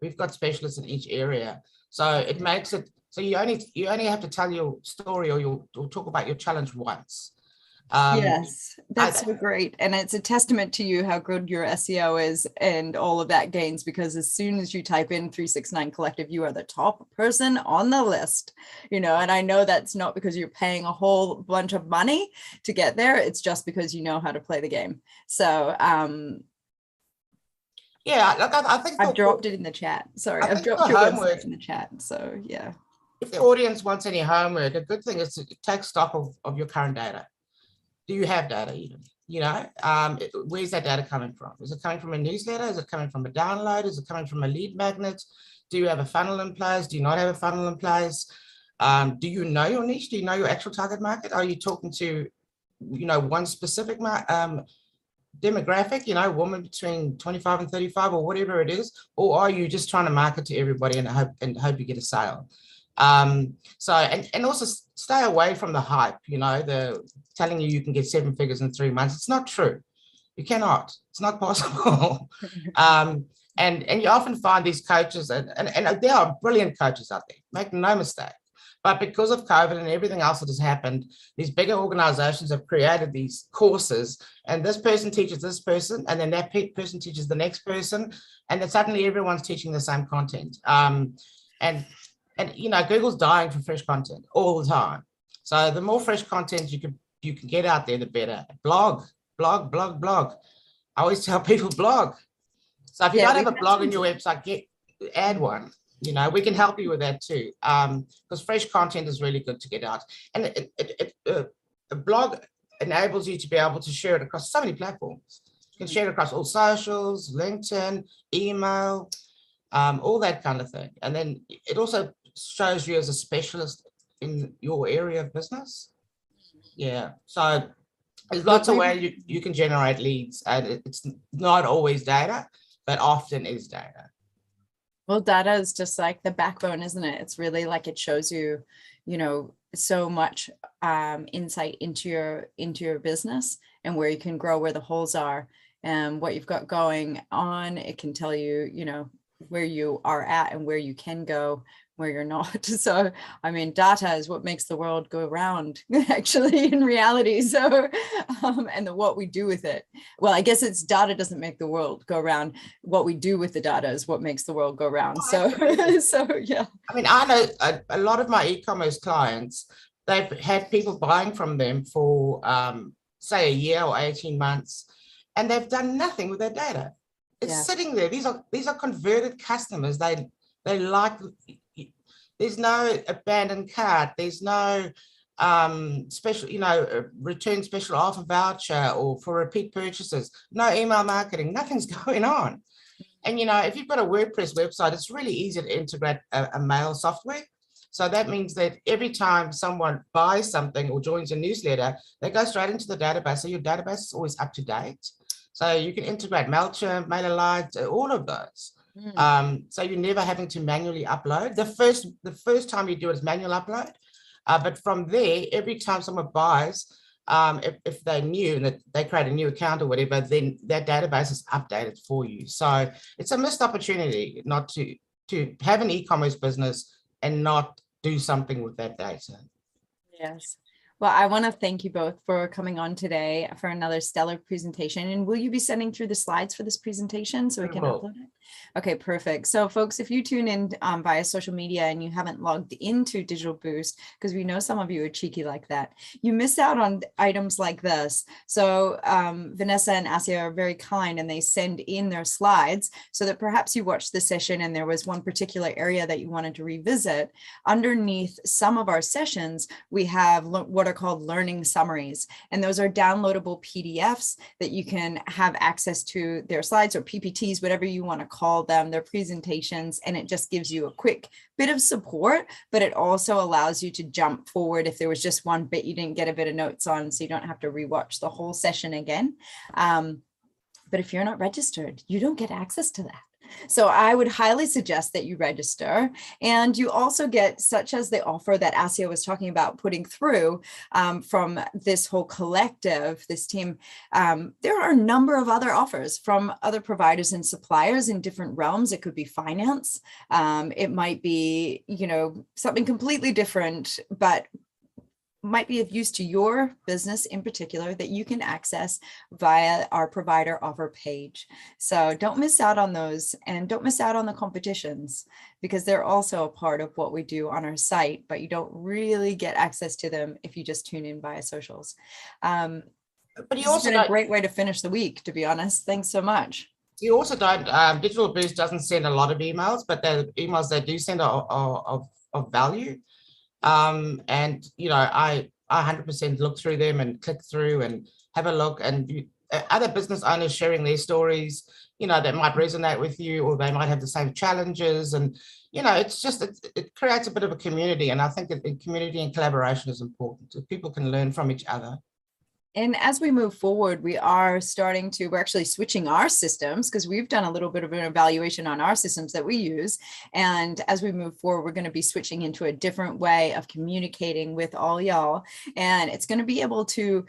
We've got specialists in each area, so it makes it so you only have to tell your story, or you'll talk about your challenge once. Yes, that's so great. And it's a testament to you how good your SEO is and all of that gains, because as soon as you type in 369 Collective, you are the top person on the list, you know. And I know that's not because you're paying a whole bunch of money to get there. It's just because you know how to play the game. So yeah, look, I think I've dropped it in the chat. Sorry, I've dropped your homework in the chat. So yeah, if the audience wants any homework, a good thing is to take stock of your current data. Do you have data even? Where's that data coming from? Is it coming from a newsletter? Is it coming from a download? Is it coming from a lead magnet? Do you have a funnel in place? Do you not have a funnel in place? Do you know your niche? Do you know your actual target market? Are you talking to, one specific demographic, woman between 25 and 35 or whatever it is? Or are you just trying to market to everybody and hope you get a sale? And also stay away from the hype, the telling you can get 7 figures in 3 months. It's not true. You cannot. It's not possible. And you often find these coaches, and there are brilliant coaches out there, make no mistake. But because of COVID and everything else that has happened, these bigger organizations have created these courses, and this person teaches this person, and then that person teaches the next person, and then suddenly everyone's teaching the same content. And Google's dying for fresh content all the time. So the more fresh content you can get out there, the better. Blog. I always tell people blog. So if you don't have a blog on your website, add one. We can help you with that too, because fresh content is really good to get out. And a blog enables you to be able to share it across so many platforms. You can share it across all socials, LinkedIn, email, all that kind of thing. And then it also shows you as a specialist in your area of business. Yeah. So there's lots of ways you can generate leads, and it's not always data, but often is data. Well, data is just like the backbone, isn't it? It's really like it shows you, so much insight into your business and where you can grow, where the holes are, and what you've got going on. It can tell you, where you are at and where you can go, where you're not. So, data is what makes the world go round, actually, in reality. So, and what we do with it. Well, I guess it's data doesn't make the world go round. What we do with the data is what makes the world go round. So yeah. I know a lot of my e-commerce clients, they've had people buying from them for, say, a year or 18 months, and they've done nothing with their data. It's sitting there. These are converted customers. They like. There's no abandoned cart. There's no special, return special offer voucher or for repeat purchases. No email marketing. Nothing's going on. And if you've got a WordPress website, it's really easy to integrate a mail software. So that means that every time someone buys something or joins a newsletter, they go straight into the database. So your database is always up to date. So you can integrate MailChimp, MailerLite, all of those. So you're never having to manually upload. The first time you do it is manual upload. But from there, every time someone buys, if they're new and they create a new account or whatever, then that database is updated for you. So it's a missed opportunity not to have an e-commerce business and not do something with that data. Yes. Well, I want to thank you both for coming on today for another stellar presentation. And will you be sending through the slides for this presentation so we can upload it? Okay, perfect. So folks, if you tune in via social media and you haven't logged into Digital Boost, because we know some of you are cheeky like that, you miss out on items like this. So Venessa and Assia are very kind, and they send in their slides so that perhaps you watched the session and there was one particular area that you wanted to revisit. Underneath some of our sessions, we have what are called learning summaries, and those are downloadable PDFs that you can have access to their slides or PPTs, whatever you want to call them, their presentations, and it just gives you a quick bit of support, but it also allows you to jump forward if there was just one bit you didn't get a bit of notes on, so you don't have to rewatch the whole session again. But if you're not registered, you don't get access to that. So I would highly suggest that you register, and you also get, such as the offer that Assia was talking about putting through from this whole collective, this team. There are a number of other offers from other providers and suppliers in different realms. It could be finance. It might be, something completely different, but might be of use to your business in particular that you can access via our provider offer page. So don't miss out on those, and don't miss out on the competitions, because they're also a part of what we do on our site, but you don't really get access to them if you just tune in via socials. But you also been a great way to finish the week, to be honest. Thanks so much. You also don't, Digital Boost doesn't send a lot of emails, but the emails they do send are of value. And I I 100% look through them and click through and have a look, and other business owners sharing their stories, that might resonate with you, or they might have the same challenges. And, it creates a bit of a community. And I think that community and collaboration is important, so people can learn from each other. And as we move forward, we're actually switching our systems, because we've done a little bit of an evaluation on our systems that we use. And as we move forward, we're going to be switching into a different way of communicating with all y'all. And it's going to be able to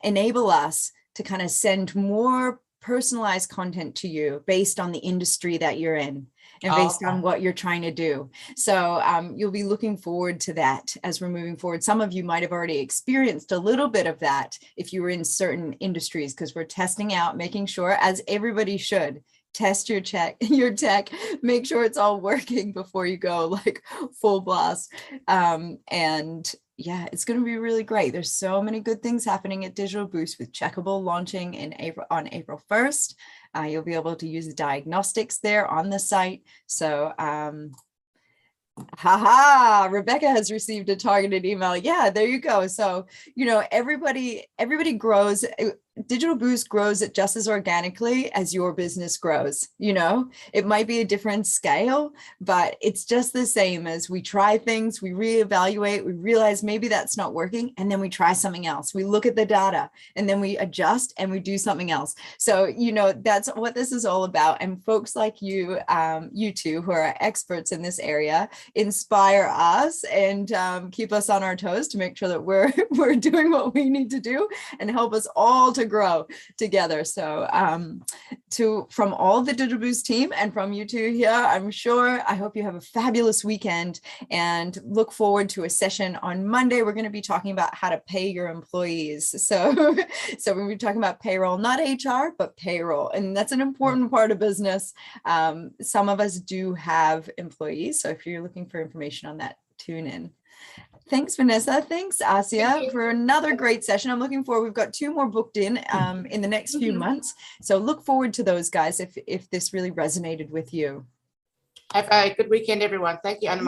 enable us to kind of send more personalized content to you based on the industry that you're in, and based on what you're trying to do. So you'll be looking forward to that as we're moving forward. Some of you might have already experienced a little bit of that if you were in certain industries, because we're testing out, making sure, as everybody should, test your tech, make sure it's all working before you go like full blast. And yeah, it's going to be really great. There's so many good things happening at Digital Boost, with Checkable launching on April 1st. You'll be able to use the diagnostics there on the site. So, Rebecca has received a targeted email. Yeah, there you go. So, everybody grows. Digital Boost grows it just as organically as your business grows. It might be a different scale, but it's just the same as we try things, we reevaluate, we realize maybe that's not working, and then we try something else. We look at the data and then we adjust and we do something else. So, that's what this is all about. And folks like you, you two who are experts in this area, inspire us and keep us on our toes to make sure that we're doing what we need to do, and help us all to grow together. So from all the Digital Boost team and from you two here, I hope you have a fabulous weekend, and look forward to a session on Monday. We're going to be talking about how to pay your employees. So we're going to be talking about payroll, not HR, but payroll. And that's an important part of business. Some of us do have employees. So if you're looking for information on that, tune in. Thanks, Venessa. Thanks, Assia, for another great session. I'm looking forward. We've got 2 more booked in the next few months. So look forward to those, guys, if this really resonated with you. Have a good weekend, everyone. Thank you, Anna.